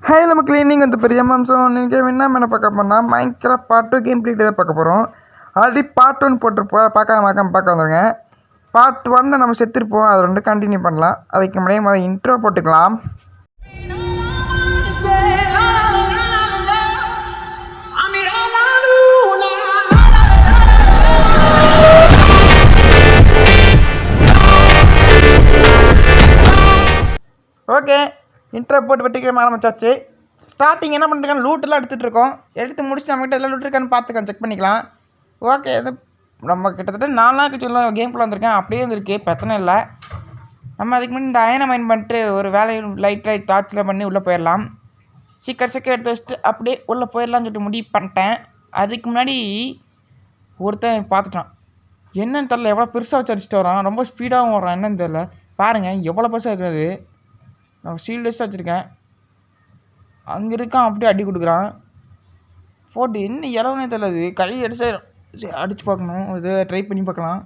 Hi நம்ம cleaning வந்து பெரிய மாம்சம் நீங்கள் என்ன மேலே பார்க்க போனால் மைன்கிராஃப்ட் பார்ட் 2 கேம் பிளே தான் பார்க்க போகிறோம். ஆல்ரெடி பார்ட் 1 போட்டிருப்போம், பார்க்க வந்துருங்க. பார்ட் 1 நம்ம செத்துருப்போம், அதை ரெண்டு கண்டினியூ பண்ணலாம். அதுக்கு முன்னாடி இன்ட்ரோ போட்டுக்கலாம். ஓகே, இன்ட்ரோ போட்டு வெட்டிக்கிற ஆரம்பிச்சாச்சு. ஸ்டார்டிங் என்ன பண்ணிருக்கான்னு லூட்டெல்லாம் எடுத்துகிட்ருக்கோம். எடுத்து முடிச்சுட்டு நம்மகிட்ட எல்லாம் லூட் இருக்கான்னு பார்த்துக்கலாம், செக் பண்ணிக்கலாம். ஓகே, இது நம்ம கிட்டத்தட்ட 4 நாளுக்கு சொல்ல கேம்குள்ளே வந்திருக்கேன். அப்படியே வந்துருக்கு, பிரச்சனை இல்லை. நம்ம அதுக்கு முன்னாடி இந்த அயனை மைன் பண்ணிட்டு ஒரு வேலையும் லைட் டார்ச்சில் பண்ணி உள்ளே போயிடலாம். சீக்கிரம் எடுத்து வச்சுட்டு அப்படியே உள்ளே போயிடலான்னு சொல்லிட்டு முடிவு பண்ணிட்டேன். அதுக்கு முன்னாடி ஒருத்தன் பார்த்துட்டான். என்னன்னு தெரில, எவ்வளோ பெருசாக வச்சு அடிச்சுட்டு வரான், ரொம்ப ஸ்பீடாகவும் வரான். என்னன்னு தெரில, பாருங்கள் எவ்வளோ பெருசாக இருக்கிறது. நான் ஷீல்டு வச்சு வச்சுருக்கேன். அங்கே இருக்கான், அப்படியே அடி கொடுக்குறான். போட்டு என்ன இலவனே தெரியாது, கை அடிச்சு அடித்து பார்க்கணும். இது ட்ரை பண்ணி பார்க்கலாம்.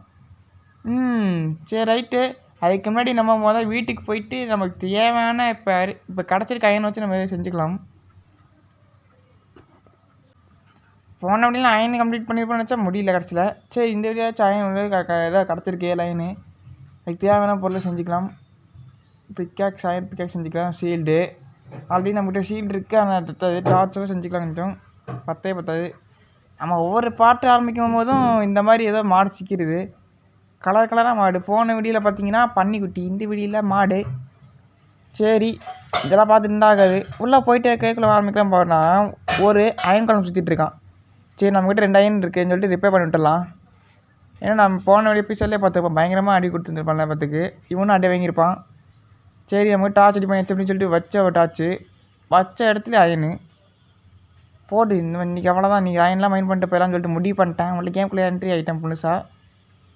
சரி ரைட்டு. அதுக்கு முன்னாடி நம்ம வீட்டுக்கு போயிட்டு நமக்கு தேவையான இப்போ கிடச்சிருக்க அயன் வச்சு நம்ம செஞ்சுக்கலாம். போன வழியில் அயன் கம்ப்ளீட் பண்ணியிருப்போம்னு நினச்சா முடியல கடைசியில். சரி, இந்த வீடியோச்சும் அயன் ஏதாவது கிடச்சிருக்கு லைனு, அதுக்கு தேவையான பொருளை செஞ்சுக்கலாம். பிக்காக்ஸ் அயன் பிக்காக்ஸ் செஞ்சுக்கலாம். ஷீல்டு ஆல்ரெடி நம்மகிட்ட ஷீல்டு இருக்குது, ஆனால் டார்ச்செல்லாம் செஞ்சுக்கலாம். கொஞ்சம் பத்தாது. நம்ம ஒவ்வொரு பாட்டு ஆரம்பிக்கும் போதும் இந்த மாதிரி ஏதோ மாடு சிக்கிறது, கலராக மாடு. போன வீடியோவில் பார்த்தீங்கன்னா பன்னிக்குட்டி, இந்த வீடியோவில் மாடு. சரி, இதெல்லாம் பார்த்துட்டு இருந்தாகாது. உள்ளே போயிட்டு கேட்கல ஆரம்பிக்கலாம். போனால் ஒரு அயன் குழம்பு சுற்றிட்டு இருக்கான். சரி, நம்மக்கிட்ட 2 அயன் இருக்குதுன்னு சொல்லிட்டு ரிப்பேர் பண்ணி விட்டுடலாம். ஏன்னா நம்ம போன வீடியோ எபிசோட்லேயே பார்த்துருப்போம், பயங்கரமாக அடி கொடுத்துருந்துருப்பான் பார்த்துக்கு. இவனும் அடி வாங்கியிருப்பான். சரி, நமக்கு டார்ச் அடி பண்ணி அப்படின்னு சொல்லிட்டு வச்ச இடத்துல அயனு போட்டு இன்றைக்கி அவ்வளோதான். நீங்கள் அயன்லாம் மைண்ட் பண்ணிட்டு போயிடலான்னு சொல்லிட்டு முடிவு பண்ணிட்டேன். உங்களுக்கு கேம்குள்ளே என்ட்ரி ஆகிட்டேன் புதுசாக.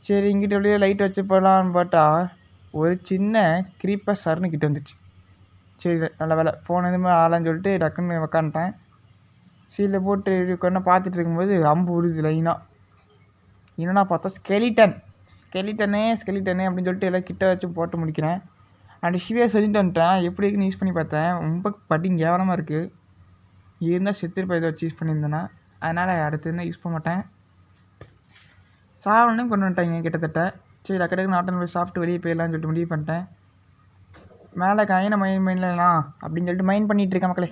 சரி, இங்கிட்ட வெளியே லைட் வச்சு போகலான்னு பார்த்தா ஒரு சின்ன க்ரீப்பர் சர்னு கிட்ட வந்துச்சு. சரி, நல்ல வேலை போனதுமே ஆளான்னு சொல்லிட்டு டக்குன்னு உக்காந்துட்டேன். சீலில் போட்டு கொண்டு பார்த்துட்டு இருக்கும்போது அம்பு விடுது லைனாக. என்னன்னா பார்த்தா ஸ்கெலிட்டனே அப்படின்னு சொல்லிட்டு எல்லாம் கிட்ட வச்சு போட்டு முடிக்கிறேன். அண்ட் சிவியாக செஞ்சுட்டு வந்துட்டேன். எப்படி இருக்குன்னு யூஸ் பண்ணி பார்த்தேன். ரொம்ப பட்டிங் கேவலமாக இருக்குது. இருந்தால் செத்துருப்பா இதை வச்சு யூஸ் பண்ணியிருந்தேன்னா. அதனால் அடுத்து இருந்தால் யூஸ் பண்ண மாட்டேன். சாவணும் கொண்டு வந்துட்டாங்க கிட்டத்தட்ட. சரி, அக்கடைக்கு நாட்டன் போய் சாப்பிட்டு வெளியே போயிடலான்னு சொல்லிட்டு முடிவு பண்ணிட்டேன். மேலே அயனை மைன்லாம் அப்படின்னு சொல்லிட்டு மைன் பண்ணிகிட்டு இருக்கேன் மக்களே.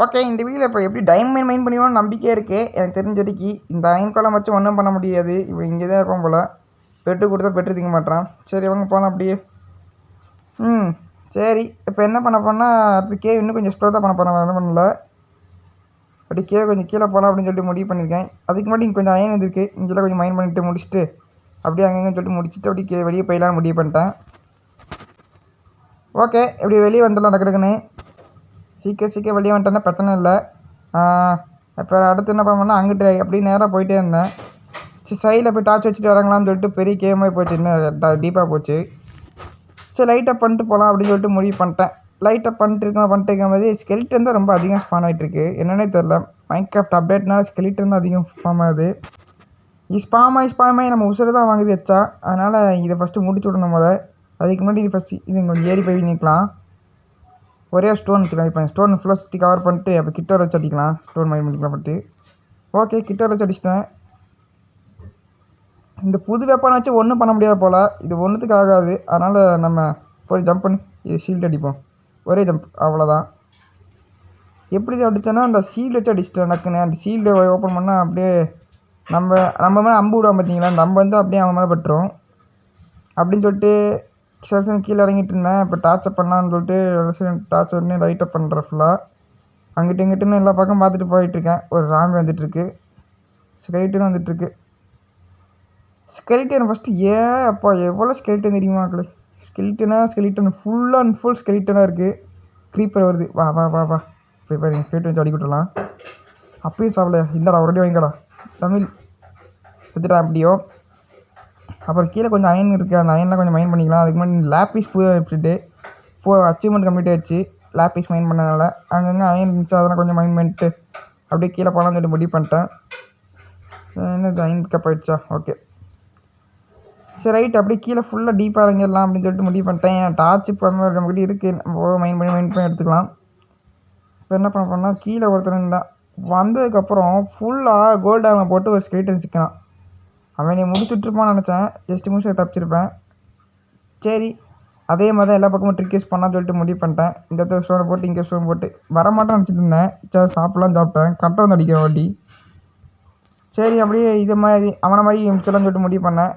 ஓகே, இந்த வீடியோவில் இப்போ எப்படி டைமண்ட் மைன் பண்ணிடுவோம்னு நம்பிக்கையாக இருக்குது. எனக்கு தெரிஞ்ச வரைக்கு இந்த அயன் கோலம் வச்சு ஒன்றும் பண்ண முடியாது. இப்போ இங்கே தான் இருப்போம் போல். பெட்டு கொடுத்தா பெட்டு திங்க மாட்டான். சரி, வாங்க போகலாம் அப்படியே. சரி, இப்போ என்ன பண்ண போனால் அது கேவ் இன்னும் கொஞ்சம் எக்ஸ்ப்ளோர் தான் பண்ண போகிறேன், என்ன பண்ணல. அப்படி கேவ் கொஞ்சம் கீழே போகலாம் அப்படின்னு சொல்லிட்டு முடிவு பண்ணியிருக்கேன். அதுக்கு முன்னாடி இங்கே கொஞ்சம் அயன் வந்துருக்கு, இங்கெல்லாம் கொஞ்சம் மைன் பண்ணிட்டு முடிச்சுட்டு அப்படியே அங்கேன்னு சொல்லிட்டு முடிச்சுட்டு அப்படியே வெளியே போயிடலான்னு முடிவு பண்ணிட்டேன். ஓகே, இப்படி வெளியே வந்துடலாம் டக்குன்னு. சீக்கிரம் வெளியே வந்துட்டேன்னா பிரச்சனை இல்லை. இப்போ அடுத்து என்ன பண்ணோம்னா அங்கிட்டு அப்படியே நேராக போயிட்டே இருந்தேன். சரி, சைடில் போய் டார்ச் வச்சுட்டு வராங்களான்னு சொல்லிட்டு பெரிய கேமாகி போச்சு, இன்னும் டீப்பாக போச்சு. சரி, லைட்டப் பண்ணிட்டு போகலாம் அப்படின்னு சொல்லிட்டு முடிவு பண்ணிட்டேன். லைட்டப் பண்ணிட்டு இருக்கும்போது ஸ்கெலிட்டன் தான் ரொம்ப அதிகம் ஸ்பான் ஆகிட்டுருக்கு. என்னன்னே தெரில, மைன்கிராஃப்ட் அப்டேட்னால ஸ்கெலிட்டன் தான் அதிகம் ஸ்பாம் ஆகுது. இது ஸ்பாம் ஆகி நம்ம உசுறு தான் வாங்குது வச்சா. அதனால் இதை ஃபஸ்ட்டு முடிச்சு விடணும் அதுக்கு முன்னாடி இது கொஞ்சம் ஏறி போய் நிற்கலாம். ஒரே ஸ்டோன் வச்சுக்கலாம். இப்போ ஸ்டோன் ஃபுல்லாக சுற்றி கவர் பண்ணிட்டு அப்போ கிட்ட வச்சு அடிக்கலாம். ஸ்டோன் மைன் பண்ணிக்கலாம் பண்ணிட்டு. ஓகே, கிட்ட வச்சு அடிச்சிட்டேன். இந்த புது வெப்பனை வச்சு ஒன்றும் பண்ண முடியாது போல். இது ஒன்றுத்துக்கு ஆகாது. அதனால் நம்ம போய் ஜம்ப் பண்ணி இது ஷீல்டு அடிப்போம். ஒரே ஜம்ப், அவ்வளோதான். எப்படி அடித்தோன்னா அந்த ஷீல்டு வச்சு அடிச்சிட்டேன் டக்குன்னு. அந்த ஷீல்டு ஓப்பன் பண்ணால் அப்படியே நம்ம மேலே அம்பு விடுவோம் பார்த்தீங்களா, அந்த அம்பு வந்து அப்படியே அவன் மேலே பட்டுரும் அப்படின்னு சொல்லிட்டு சரி கீழே இறங்கிட்டு இருந்தேன். இப்போ டார்ச்சர் பண்ணலான்னு சொல்லிட்டு டார்ச்சர் பண்ணி லைட்டப் பண்ணுறேன் ஃபுல்லாக. அங்கிட்டு இங்கிட்டுன்னு எல்லா பக்கம் பார்த்துட்டு போயிட்டுருக்கேன். ஒரு சாமி வந்துட்டுருக்கு, ஸ்கெலிட்டன் வந்துட்டுருக்கு. ஸ்கெலிட்டன் ஃபஸ்ட்டு அப்பா எவ்வளோ ஸ்கெலிட்டன் தெரியுமாக்களே. ஸ்கெலிட்டன் ஃபுல் அண்ட் ஃபுல் ஸ்கெலிட்டனாக இருக்குது. க்ரீப்பர் வருது, வா போய் பாருங்க. ஸ்கெலிட்டன் வச்சு அடி விட்டுலாம். அப்பயும் சாப்பிடலையா, இந்தடா ஒரு அடி வாங்கிக்கடா தமிழ் எடுத்துட்டா அப்படியோ. அப்புறம் கீழே கொஞ்சம் அயன் இருக்குது, அந்த அயன்லாம் கொஞ்சம் மைன் பண்ணிக்கலாம். அதுக்கு முன்னாடி லேப்பீஸ் எடுத்துகிட்டு அச்சீவ்மெண்ட் கம்ப்ளீட் ஆகிடுச்சு. லேப்பீஸ் மைன் பண்ணதால் அங்கங்கே அயன் இருந்துச்சு, அதெல்லாம் கொஞ்சம் மைன் பண்ணிட்டு அப்படியே கீழே போகலான்னு சொல்லிட்டு முடிவு பண்ணிட்டேன். என்ன அயன் பிக்கப் ஆகிடுச்சா? ஓகே, சரி ரைட் அப்படியே கீழே ஃபுல்லாக டீப்பாக இறங்கிடலாம் அப்படின்னு சொல்லிட்டு முடிவு பண்ணிட்டேன். ஏன் டார்ச் இப்போ நம்மக்கிட்ட இருக்குது, நம்ம மைண்ட் பண்ணி எடுத்துக்கலாம். இப்போ என்ன பண்ண போனால் கீழே ஒருத்தர் இருந்தான். வந்ததுக்கப்புறம் ஃபுல்லாக கோல்டு ஆர்மர் போட்டு ஒரு ஸ்கெலிட்டன் சிக்கிறான். அவன் நீ முடிச்சுட்ருப்பான்னு நினச்சேன், ஜஸ்ட் முடிச்சு தப்பிச்சிருப்பேன். சரி அதே மாதிரி தான் எல்லா பக்கமும் ட்ரிக் யூஸ் பண்ணான்னு சொல்லிட்டு முடிவு பண்ணிட்டேன். இந்த இடத்துல ஸ்டோனை போட்டு இங்கே ஸ்டோன் போட்டு வரமாட்டேன்னு நினச்சிட்டு இருந்தேன். சரி சாப்பிட்டேன், கரெக்டாக வந்து அடிக்கிற வாட்டி. சரி அப்படியே இது மாதிரி அவனை மாதிரி சொல்லலாம்னு சொல்லிட்டு முடிவு பண்ணேன்.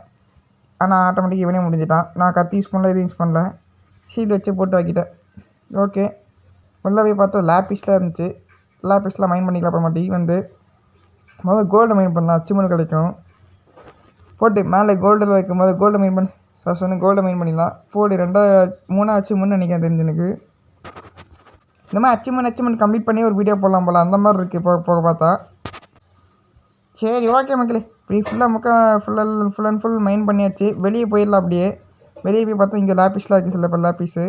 ஆனால் ஆட்டோமேட்டிக் இவனே முடிஞ்சிட்டான். நான் கத்தி யூஸ் பண்ணல, இது யூஸ் பண்ணல, ஷீல்டு வச்சு போட்டு வைக்கிட்டேன். ஓகே உள்ளே போய் பார்த்தா லேப்பிஸ்லாம் இருந்துச்சு. லேப்பிஸ்லாம் மைண்ட் பண்ணிக்கலாம். அப்புறமாட்டி வந்து முதல்ல கோல்டு மைண்ட் பண்ணலாம், அச்சுமனு கிடைக்கும். போட்டு மேலே கோல்டில் இருக்கும் போது கோல்டு மைண்ட் பண்ணி சொன்ன கோல்டை மைண்ட் பண்ணிடலாம். போடு 3 அச்சீவ்மெண்ட் நினைக்கிறேன் தெரிஞ்சு எனக்கு. இந்த மாதிரி அச்சீவ்மெண்ட் கம்ப்ளீட் பண்ணி ஒரு வீடியோ போடலாம் போல், அந்த மாதிரி இருக்குது போக பார்த்தா. சரி ஓகே மக்களே, இப்படி ஃபுல் அண்ட் ஃபுல் மைண்ட் பண்ணியாச்சு. வெளியே போயிடலாம். அப்படியே வெளியே போய் பார்த்தா இங்கே லேப்பிஸ்லாம் இருக்குது, சில பேர் லேப்பிஸு.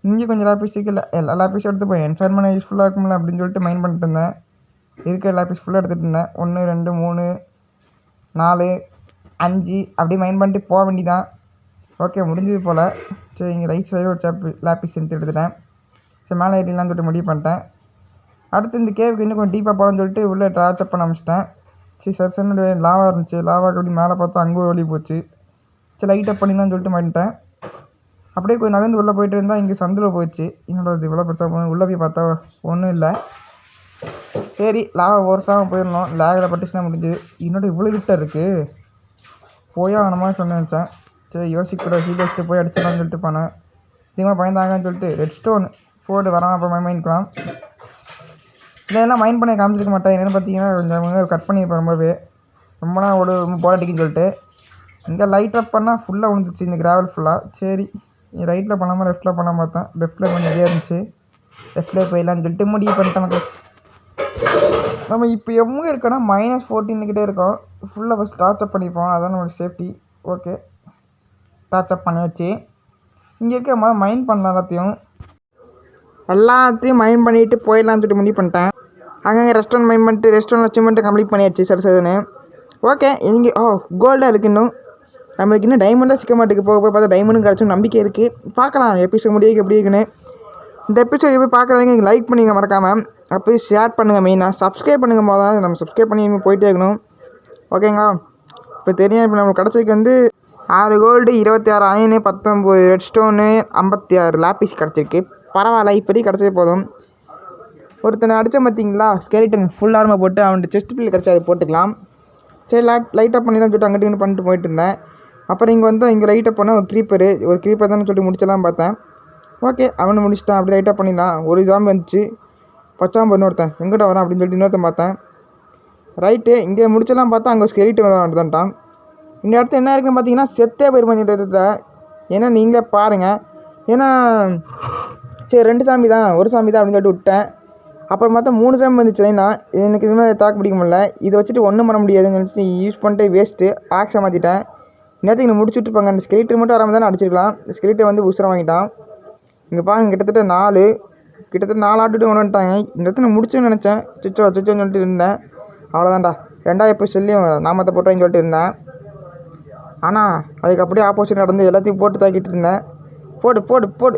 இங்கே கொஞ்சம் லேப்பிஸ் இருக்குல்ல, எல்லா லேப்பிஸும் எடுத்து போய் என்சைன்மெண்ட் யூஸ்ஃபுல்லாக இருக்கும்ல அப்படின்னு சொல்லிட்டு மைண்ட் பண்ணிட்டு இருந்தேன். இருக்கிற லேப்பிஸ் ஃபுல்லாக எடுத்துகிட்டு இருந்தேன். 1 2 3 4 5 அப்படியே மைண்ட் பண்ணிட்டு போக வேண்டியதான். ஓகே முடிஞ்சது போல். சரி இங்கே ரைட் சைடு ஒரு லேப்பிஸ் எடுத்துட்டேன். சரி மேலே ஏறிடலான்னு சொல்லிட்டு முடிவு பண்ணிட்டேன். அடுத்து இந்த கேவுக்கு இன்னும் கொஞ்சம் டீப்பாக போகலான்னு சொல்லிட்டு உள்ளே ட்ராச்சப் பண்ண ஆரம்பிச்சிட்டேன். சரி சர்சன்னு லாவா இருந்துச்சு, லாவாக்கு அப்படி மேலே பார்த்தா அங்கே ஒரு வழி போச்சு. சரி லைட்டப் பண்ணிடலான்னு சொல்லிட்டு மாட்டேன். அப்படியே கொஞ்சம் நகர்ந்து உள்ளே போயிட்டு இருந்தால் இங்கே சந்தில் போயிடுச்சு. என்னோட இவ்வளோ பெருசாக போகணும். உள்ளே போய் பார்த்தா ஒன்றும் இல்லை. சரி லாவா ஒரு சாகம் போயிடணும், லேகில் பட்டுச்சுன்னா முடிஞ்சுது. என்னோட இவ்வளோ கிட்ட இருக்குது, போயா ஆனமா சொன்னேன். சரி யோசிக்கூட சீட் வச்சுட்டு போய் அடிச்சிடலாம்னு சொல்லிட்டு போனேன். அதிகமாக பயந்தாங்கன்னு சொல்லிட்டு ரெட் ஸ்டோன் போட்டு வராமல் அப்புறம் மைண்ட் இதெல்லாம் மைண்ட் பண்ணி காமிச்சிருக்க மாட்டேன். என்னென்னு பார்த்தீங்கன்னா கொஞ்சம் கட் பண்ணியிருப்பேன் ரொம்பவே. ரொம்ப நாள் ரொம்ப போல அடிக்குன்னு சொல்லிட்டு இங்கே லைட் அப் பண்ணால் ஃபுல்லாக விழுந்துச்சு இந்த கிராவல் ஃபுல்லாக. சரி ரைட்டில் பண்ணாமல் லெஃப்ட்டில் பண்ணாமல் பார்த்தேன். லெஃப்ட்டில் கொஞ்சம் நிறையா இருந்துச்சு, லெஃப்ட்டில் போயிடலான்னு சொல்லிட்டு முடிவு பண்ணிட்டேன் மக்கள். நம்ம இப்போ எவ்வளோ இருக்கோன்னா -14 இருக்கோம். ஃபுல்லாக ஃபஸ்ட் டார்ச்சப் பண்ணிப்போம், அதான் நம்மளோட சேஃப்டி. ஓகே டார்ச்சப் பண்ணியாச்சு. இங்கே இருக்க மைண்ட் பண்ணலாம், எல்லாத்தையும் மைண்ட் பண்ணிவிட்டு போயிடலான்னு சொல்லிட்டு முடிவு பண்ணிட்டேன். அங்கங்கே ரெஸ்டாரண்ட் மைண்ட் பண்ணிட்டு ரெஸ்டாரண்ட் அச்சீவ்மெண்ட்டு கம்ப்ளீட் பண்ணியாச்சு சதுன்னு. ஓகே இங்கே கோல்டாக இருக்குது. இன்னும் நம்மளுக்கு இன்னும் டைமண்டாக சிக்க மாட்டேங்குது. போக பார்த்தா டைமண்டும் கிடச்சும் நம்பிக்கை இருக்குது. பார்க்கலாம் எபிசோட் முடியுது எப்படி இருக்குன்னு. இந்த எபிசோட் எப்படி பார்க்குறதுங்க நீங்கள் லைக் பண்ணிங்க மறக்காமல், அப்போயே ஷேர் பண்ணுங்கள். மெயினாக சப்ஸ்கிரைப் பண்ணுங்கள். போது நம்ம சப்ஸ்கிரைப் பண்ணி போயிட்டே இருக்கணும். ஓகேங்களா? இப்போ தெரியும். இப்போ நம்மளுக்கு கிடச்சதுக்கு வந்து 6 gold 26 iron 19 red stone 56 lapis கிடச்சிருக்கு. பரவாயில்ல, இப்போதைக்கு கிடச்சது போதும். ஒருத்தனை அடித்த பார்த்தீங்களா ஸ்கெலிட்டன் ஃபுல் ஆர்மர் போட்டு அவன்கிட்ட செஸ்ட் பில் கிடச்சி அதை போட்டுக்கலாம். சரி லைட்டாக பண்ணி தான் சொல்லிட்டு அங்கிட்டு பண்ணிட்டு போயிட்டு இருந்தேன். அப்புறம் இங்கே வந்து இங்கே லைட்டாக போனால் ஒரு க்ரீப்பர் தான் சொல்லிட்டு முடிச்சலாம் பார்த்தேன். ஓகே அவனை முடிச்சிட்டான். அப்படி லைட்டாக பண்ணிடலாம். ஒரு ஜாம்பு வந்துச்சு, பச்சாம்பு இன்னொருத்தன் எங்கிட்ட வரான் அப்படின்னு சொல்லிட்டு இன்னொருத்தன் பார்த்தேன். ரைட்டு இங்கே முடிச்சலாம் பார்த்தா அங்கே ஸ்கெலிட்டன் வந்துட்டான். இந்த இடத்துல என்ன இருக்குன்னு பார்த்தீங்கன்னா செத்தே போயிருப்பாங்க. ஏன்னா நீங்களே பாருங்கள். ஏன்னா சரி 2 சாமி தான், ஒரு சாமி தான் அப்படின்னு சொல்லிட்டு விட்டேன். அப்புறம் பார்த்தா 3 சாமி வந்துச்சுன்னா எனக்கு இது மாதிரி தாக்கு பிடிக்க முடியல. இதை வச்சுட்டு ஒன்றும் பண்ண முடியாதுன்னு நினச்சி யூஸ் பண்ணிட்டு வேஸ்ட்டு ஆக்ஸை மாற்றிட்டேன். நேரத்துக்கு இங்கே முடிச்சுட்ருப்பாங்க. அந்த ஸ்கெலிட்டர் மட்டும் வராமல் தானே அடிச்சிருக்கலாம். ஸ்கெலிட்டர் வந்து உசுரம் வாங்கிட்டான். இங்கே பாருங்க கிட்டத்தட்ட 4 ஆட்டுட்டு ஒன்று வந்துட்டாங்க. இந்த இடத்துல முடிச்சுன்னு நினச்சேன். சுச்சோன்னு சொல்லிட்டு இருந்தேன். அவ்வளோதான்டா 2 எப்போ சொல்லி நாமத்தை போட்டோன்னு சொல்லிட்டு இருந்தேன். ஆனால் அதுக்கு அப்படியே ஆப்போசிட் நடந்து எல்லாத்தையும் போட்டு தாக்கிட்டு இருந்தேன். போடு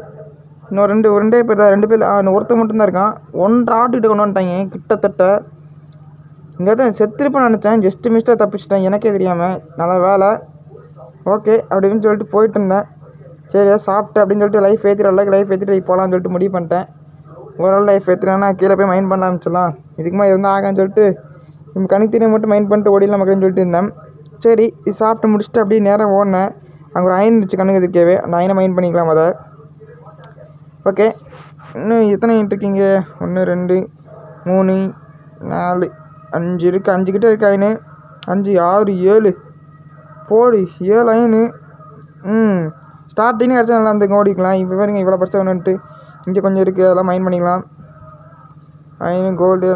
இன்னும் 2 பேர் தான், 2 பேர் ஒருத்தர் மட்டும்தான் இருக்கான். 1 ஆட்டுக்கிட்ட கொண்டு வந்துட்டாங்க கிட்டத்தட்ட. இங்கே தான் செத்துருப்பேன்னு நினச்சேன், ஜஸ்ட்டு மிஸ்டாக தப்பிச்சிட்டேன் எனக்கே தெரியாமல். நல்ல வேலை. ஓகே அப்படின்னு சொல்லிட்டு போயிட்டு இருந்தேன். சரி சாப்பிட்டு அப்படின்னு சொல்லிட்டு லைஃப் ஏற்றிட்டு போகலான்னு சொல்லிட்டு முடிவு பண்ணிட்டேன். ஓரளவு லைஃப் ஏற்றுனா கீழே போய் மைண்ட் பண்ண ஆரம்பிச்சிடலாம். இதுக்குமா இருந்தால் ஆகான்னு சொல்லிட்டு நம்ம கணக்கு தெரியும் மட்டும் மைண்ட் பண்ணிட்டு ஓடிடலாம் மக்கள்னு சொல்லிட்டு இருந்தேன். சரி இது சாப்பிட்டு முடிச்சுட்டு அப்படியே நேரம் ஓடினேன். அங்கே ஒரு அயன் இருந்துச்சு கண்ணுக்கு எதிர்க்கவே, அந்த அயனை மைண்ட் பண்ணிக்கலாம் அதை. ஓகே இன்னும் எத்தனை இருக்கீங்க? 1 2 3 4 5 இருக்குது. 5 கிட்டே இருக்குது அயனு. 5 6 7 போடு 7 அயனு. ஸ்டார்டிங் கிடச்சா நல்லா இருந்துங்க, ஓடிக்கலாம். இப்போ பாருங்க இவ்வளோ பர்சன்ட் ஒன்றுட்டு இங்கே கொஞ்சம் இருக்குது, அதெல்லாம் மைண்ட் பண்ணிக்கலாம். அயனு கோல்டு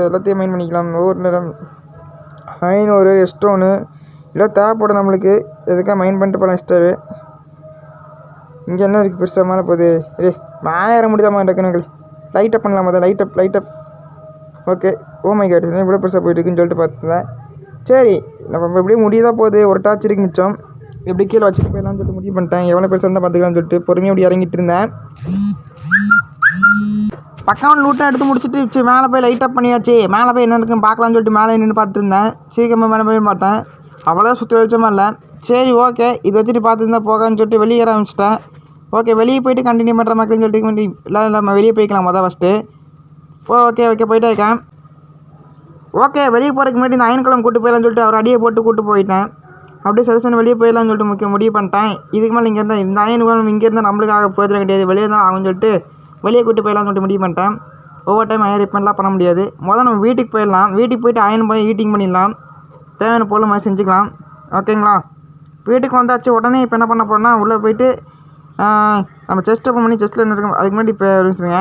எல்லாத்தையும் மைண்ட் பண்ணிக்கலாம். அயனு ஒரு ஸ்டோனு இதெல்லாம் தேவைப்படும் நம்மளுக்கு. எதுக்காக மைண்ட் பண்ணிட்டு போகலாம் எக்ஸ்ட்ராவே. இங்கே என்ன இருக்குது பெருசாக மேலே போகுது? மேலே ஏற முடியாமல் டக்குனு லைட்டப் பண்ணலாம். அதை லைட்டப் ஓகே. ஓ மை காட் இவ்வளோ பெருசாக போயிட்டு இருக்குன்னு சொல்லிட்டு பார்த்தேன். சரி நம்ம எப்படியும் முடியதான் போகுது. ஒரு டார்ச் இருக்கு மிச்சம். எப்படி கீழே வச்சுட்டு போயிடலாம்னு சொல்லிட்டு முடிவு பண்ணிட்டேன். எவ்வளோ பெருசாக இருந்தால் பார்த்துக்கலாம்னு சொல்லிட்டு பொறுமையாக அப்படி இறங்கிட்டு இருந்தேன். பக்கம் லூட்டாக எடுத்து முடிச்சுட்டு சரி மேலே போய் லைட் அப் பண்ணியாச்சு. மேலே போய் என்ன இருக்குன்னு பார்க்கலான்னு சொல்லிட்டு மேலே நின்று பார்த்துருந்தேன். சீக்கிரமாக மேலே போய் பார்த்தேன். அவ்வளோதான் சுற்றி வெளிச்சமாக இல்லை. சரி ஓகே இது வச்சுட்டு பார்த்துருந்தா போகான்னு சொல்லிட்டு வெளியே ஏற ஆரம்பிச்சிட்டேன். ஓகே வெளியே போயிட்டு கண்டினியூ பண்ணுற மக்கள்னு சொல்லிட்டு இல்லை நம்ம வெளியே போய்க்கலாம் ஃபஸ்ட்டு. ஓகே போயிட்டே இருக்கேன். ஓகே வெளியே போகிறதுக்கு முன்னாடி இந்த அயன்குளம் கூட்டு போயிடலான்னு சொல்லிட்டு அவர் அடியை போட்டு கூட்டு போயிட்டேன். அப்படியே சரசன் வெளியே போயிடலான்னு சொல்லிட்டு முடிவு பண்ணிட்டேன். இதுக்கு மேலே இங்கே இருந்தால் இந்த அயன்குளம் இங்கே இருந்தால் நம்மளுக்காக பிரயோஜனம் கிடையாது, வெளியே தான் ஆகும்னு சொல்லிட்டு வெளியே கூட்டு போயிடலான்னு சொல்லிட்டு முடிவு பண்ணிட்டேன். ஒவ்வொரு டைம் அயன் ரிப்பேர்லாம் பண்ண முடியாது. நம்ம வீட்டுக்கு போயிடலாம். வீட்டுக்கு போயிட்டு அயன் போய் ஹீட்டிங் பண்ணிடலாம். தேவையான பொருள் மாதிரி செஞ்சுக்கலாம். ஓகேங்களா? வீட்டுக்கு வந்தாச்சு. உடனே இப்போ என்ன பண்ண போகிறோன்னா உள்ளே போயிட்டு நம்ம செஸ்ட் ஓப்பன் பண்ணி செஸ்ட்டில் என்ன இருக்கும் அதுக்கு முன்னாடி இப்போ இருந்துச்சுங்க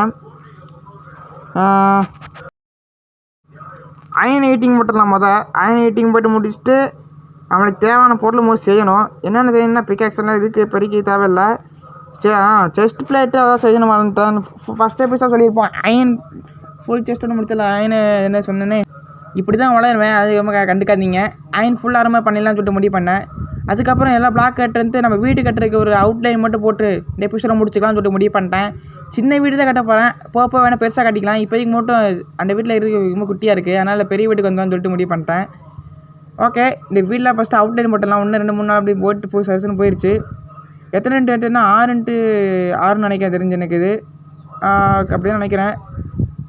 அயன் ஹீட்டிங் போட்டுடலாம். அயன் ஹீட்டிங் போட்டு முடிச்சுட்டு நம்மளுக்கு தேவையான பொருள் செய்யணும். என்னென்ன செய்யணும்னா பிக்காக்ஸ் எல்லாம் இருக்குது, பெருக்கி தேவையில்லை. செஸ்ட் பிளேட்டு அதான் செய்யணும் மறந்துட்டேன். ஃபஸ்ட் எபிசோட் சொல்லியிருப்போம். அயன் ஃபுல் செஸ்ட்டோட முடிச்சல அயனு என்ன சொன்னேன்னு இப்படி தான் வளருவேன். அது ரொம்ப கண்டுக்காதீங்க. அயன் ஃபுல் ஆரம்ப பண்ணிடலாம்னு சொல்லிட்டு முடிவு பண்ணேன். அதுக்கப்புறம் எல்லாம் பிளாக் கட்டுறது நம்ம வீடு கட்டுறதுக்கு ஒரு அவுட்லைன் மட்டும் போட்டு இந்த எபிசோட முடிச்சுக்கலாம்னு சொல்லிட்டு முடிவு பண்ணிட்டேன். சின்ன வீடு தான் கட்ட போகிறேன். போக வேணால் பெருசாக கட்டிக்கலாம். இப்போதைக்கு மட்டும் அந்த வீட்டில் ரொம்ப குட்டியாக இருக்குது. அதனால் பெரிய வீட்டுக்கு வந்தான்னு சொல்லிட்டு முடிவு பண்ணிட்டேன். ஓகே இந்த வீட்டில் ஃபஸ்ட்டு அவுட்லைன் போட்டலாம். 1 2 3 நாள் அப்படி போட்டு போய் சர்சன்னு போயிடுச்சு. எத்தனை 6x6 நினைக்கிறேன் தெரிஞ்சு எனக்கு இது அப்படியே நினைக்கிறேன்.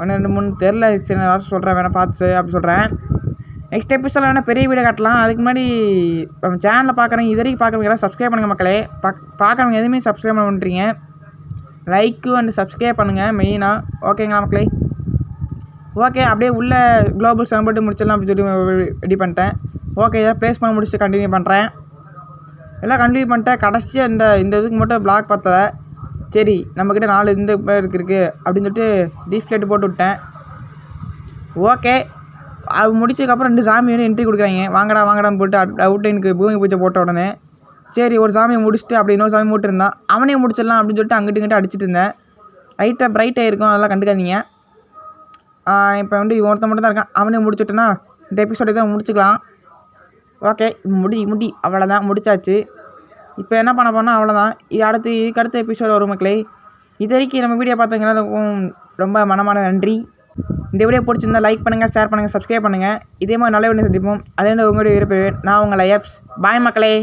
1 2 3 தெரில. சரி நான் சொல்கிறேன் வேணால் பார்த்து அப்படி சொல்கிறேன். நெக்ஸ்ட் எபிசோடில் வேணால் பெரிய வீடியோ கட்டலாம். அதுக்கு முன்னாடி நம்ம சேனலில் பார்க்குறவங்க இது வரைக்கும் பார்க்குறவங்க எல்லாம் சப்ஸ்கிரைப் பண்ணுங்கள் மக்களே. பார்க்குறவங்க எதுவுமே சப்ஸ்கிரைப் பண்ண பண்ணுறீங்க. லைக்கு அண்ட் சப்ஸ்கிரைப் பண்ணுங்கள் மெயினாக. ஓகேங்களா மக்களே? ஓகே அப்படியே உள்ள குளோபல் சன் போட்டு முடிச்சிடலாம் அப்படி சொல்லி ரெடி பண்ணிட்டேன். ஓகே இதெல்லாம் ப்ளேஸ் பண்ண முடிச்சுட்டு கண்டினியூ பண்ணுறேன். எல்லாம் கண்டினியூ பண்ணிட்டேன். கடைசியாக இந்த இதுக்கு மட்டும் பிளாக் பார்த்தத சரி நம்மக்கிட்ட 4 இந்த இருக்குது அப்படின்னு சொல்லிட்டு டீஃப்ளேட்டு போட்டு விட்டேன். ஓகே அது முடிச்சதுக்கப்புறம் 2 சாமி வந்து என்ட்ரி கொடுக்குறாங்க. வாங்கடான்னு போட்டு அவுட்லைனுக்கு பூமி பூஜை போட்ட உடனே சரி ஒரு சாமியை முடிச்சுட்டு அப்படி இன்னொரு சாமி மூட்டிருந்தான். அவனே முடிச்சிடலாம் அப்படின்னு சொல்லிட்டு அங்கிட்டு இங்கிட்ட அடிச்சுட்டு இருந்தேன். லைட்டாக பிரைட்டாக இருக்கும், அதெல்லாம் கண்டுக்காதீங்க. இப்போ வந்து ஒருத்தன் மட்டும் தான் இருக்கான். அவனே முடிச்சுட்டேன்னா இந்த எபிசோடை தான் முடிச்சுக்கலாம். ஓகே முடி அவ்வளோதான் முடிச்சாச்சு. இப்போ என்ன பண்ண போனால் அவ்வளோதான். இதுக்கு அடுத்த எபிசோட் வரும் மக்களே. இது வரைக்கும் நம்ம வீடியோ பார்த்தவங்களுக்கும் ரொம்ப மனமான நன்றி. இந்த வீடியோ பிடிச்சிருந்தா லைக் பண்ணுங்கள், ஷேர் பண்ணுங்கள், சப்ஸ்கிரைப் பண்ணுங்கள். இதே மாதிரி நல்ல வீடியோ சந்திப்போம். அதே உங்களுடைய விருப்பம். நான் உங்களை பாய் மக்களே.